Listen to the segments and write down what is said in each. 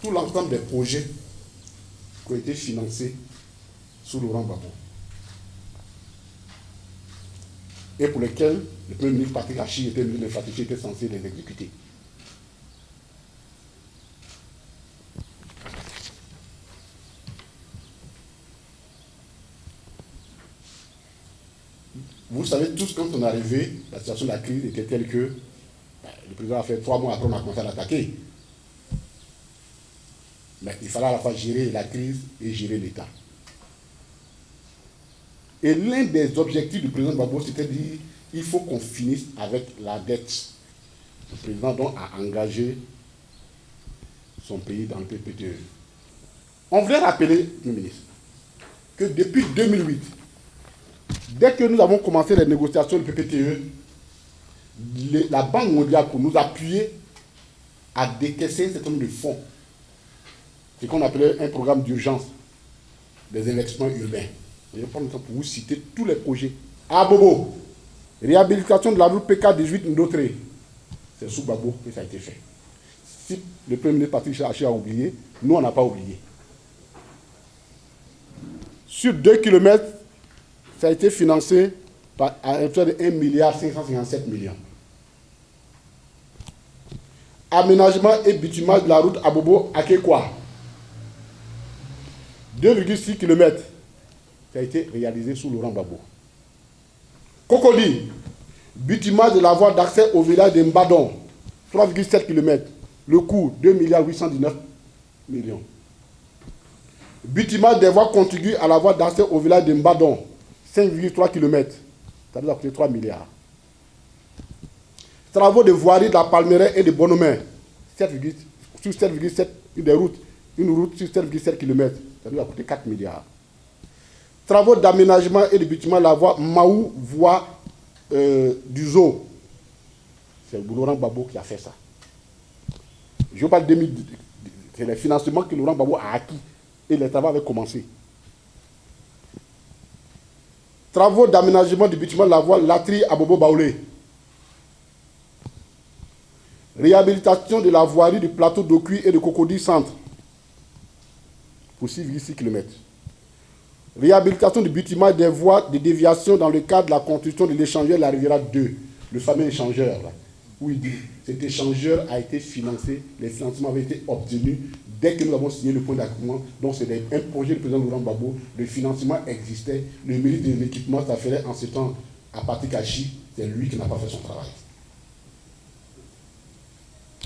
tout l'ensemble des projets qui ont été financés sous Laurent Gbagbo et pour lesquels le Premier ministre Patrick Achi était ministre de l'Infrastructure, était censé les exécuter. Vous savez tous, quand on est arrivé, la situation de la crise était telle que le président a fait 3 mois après, on a commencé à l'attaquer. Mais il fallait à la fois gérer la crise et gérer l'État. Et l'un des objectifs du président Gbagbo, c'était de dire il faut qu'on finisse avec la dette. Le président donc a engagé son pays dans le PPTE. On voulait rappeler, le ministre, que depuis 2008, dès que nous avons commencé les négociations du PPTE, la Banque mondiale, pour nous appuyer, a décaissé un certain nombre de fonds. C'est ce qu'on appelait un programme d'urgence des investissements urbains. Je vais prendre le temps pour vous citer tous les projets. À Bobo, réhabilitation de la route PK18 Ndotré. C'est sous Gbagbo que ça a été fait. Si le Premier ministre Patrick Achi a oublié, nous on n'a pas oublié. Sur 2 km, ça a été financé à hauteur de 1,557 milliard. Aménagement et bitumage de la route Abobo-Akekwa. 2,6 km. Ça a été réalisé sous Laurent Gbagbo. Cocody, bitumage de la voie d'accès au village de Mbadon, 3,7 km. Le coût, 2,819 millions. Bitumage des voies contiguës à la voie d'accès au village de Mbadon, 5,3 km. Ça nous a coûté 3 milliards. Travaux de voirie de la Palmeraie et de Bonhomme, sur 7,7 une route sur 7,7 km. Ça nous a coûté 4 milliards. Travaux d'aménagement et de bitumage de la voie Maou, voie du zoo. C'est Laurent Gbagbo qui a fait ça. Je parle de 2010. C'est les financements que Laurent Gbagbo a acquis et les travaux avaient commencé. Travaux d'aménagement du bitumage de la voie Latri à Bobo Baoulé. Réhabilitation de la voirie du plateau d'Okui et de Cocody Centre pour 6,6 km. Réhabilitation du bitumage des voies de déviation dans le cadre de la construction de l'échangeur La Riviera 2, le fameux échangeur, là, où il dit cet échangeur a été financé, les financements avaient été obtenus dès que nous avons signé le point d'accord. Donc c'est un projet du président Laurent Gbagbo, le financement existait, le mérite de l'équipement, ça ferait en ce temps à Patrick Achi, c'est lui qui n'a pas fait son travail.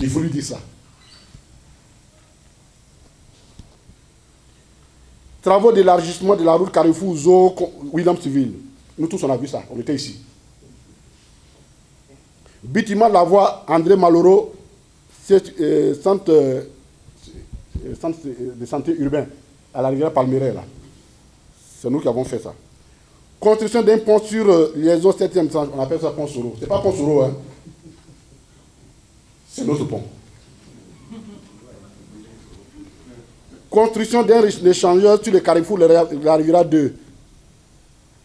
Il faut lui dire ça. Travaux d'élargissement de la route Carrefour-Zo-Williamsville. Nous tous, on a vu ça, on était ici. Bâtiment de la voie André Maloro, centre de santé urbain, à la rivière Palmeraie, là. C'est nous qui avons fait ça. Construction d'un pont sur liaison 7e sens, on appelle ça pont Soro. C'est pas pont Soro, hein. C'est notre pont. Construction d'un échangeur sur le carrefour La Riviera 2.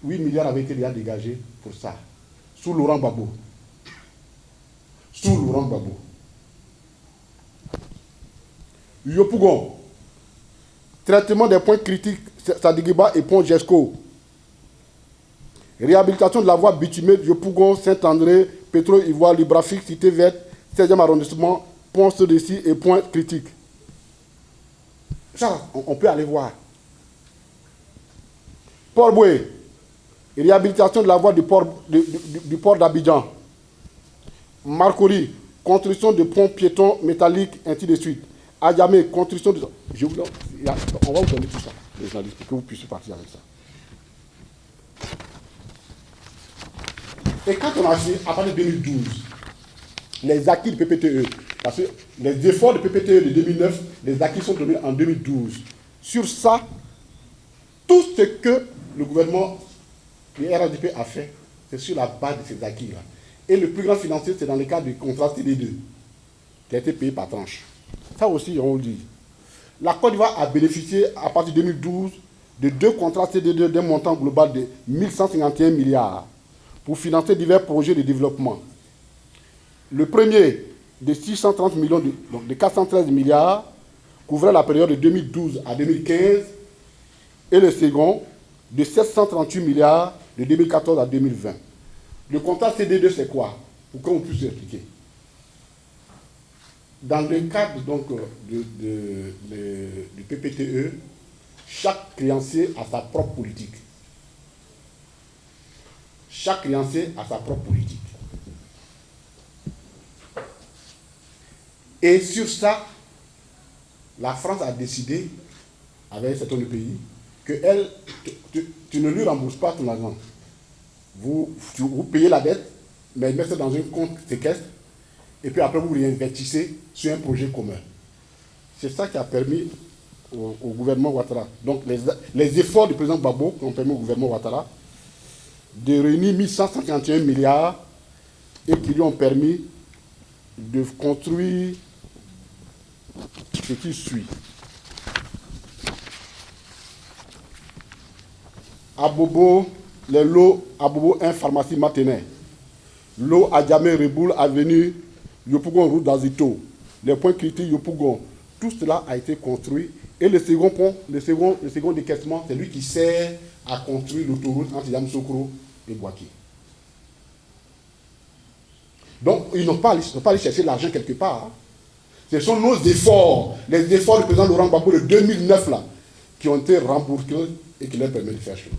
8 milliards avaient été déjà dégagés pour ça. Sous Laurent Gbagbo. Sous Laurent Gbagbo. Yopougon. Traitement des points critiques, Sadigiba et Pont Jesco. Réhabilitation de la voie bitumée Yopougon, Saint-André, Pétro-Ivoire, Librafix, Cité Verte, 16e arrondissement, Pont Sodessi et Point Critique. Ça, on peut aller voir. Port-Boué, réhabilitation de la voie du port d'Abidjan. Marcory, construction de ponts piétons métalliques, ainsi de suite. Adjamé, construction de... on va vous donner tout ça, les journalistes, pour que vous puissiez partir avec ça. Et quand on a fait, à partir de 2012, les acquis du PPTE, parce que les efforts du PPTE de 2009, les acquis sont donnés en 2012. Sur ça, tout ce que le gouvernement, le RADP a fait, c'est sur la base de ces acquis-là. Et le plus grand financier, c'est dans le cadre du contrat CD2, qui a été payé par tranche. Ça aussi, on le dit. La Côte d'Ivoire a bénéficié, à partir de 2012, de 2 contrats CD2 d'un montant global de 1151 milliards pour financer divers projets de développement. Le premier, de 630 millions, donc de 413 milliards, couvrait la période de 2012 à 2015 et le second de 738 milliards de 2014 à 2020. Le contrat CD2, c'est quoi? Pour qu'on puisse expliquer. Dans le cadre donc, du PPTE, chaque créancier a sa propre politique. Chaque créancier a sa propre politique. Et sur ça, la France a décidé, avec certains pays, que tu ne lui rembourses pas ton argent. Vous payez la dette, mais mettez dans un compte séquestre, et puis après vous réinvestissez sur un projet commun. C'est ça qui a permis au gouvernement Ouattara, donc les efforts du président Gbagbo qui ont permis au gouvernement Ouattara de réunir 1151 milliards et qui lui ont permis de construire ce qui suit. Abobo, les lots Abobo 1, pharmacie Matenet. L'eau à Djamé Reboul, avenue Yopougon, route d'Azito. Les points critiques Yopougon. Tout cela a été construit. Et le second pont, le second décaissement, c'est lui qui sert à construire l'autoroute entre Yamoussoukro et Bouaké. Donc, ils n'ont pas allé chercher l'argent quelque part. Hein. Ce sont nos efforts, les efforts du président Laurent Gbagbo de 2009 là, qui ont été remboursés et qui leur permettent de faire chose.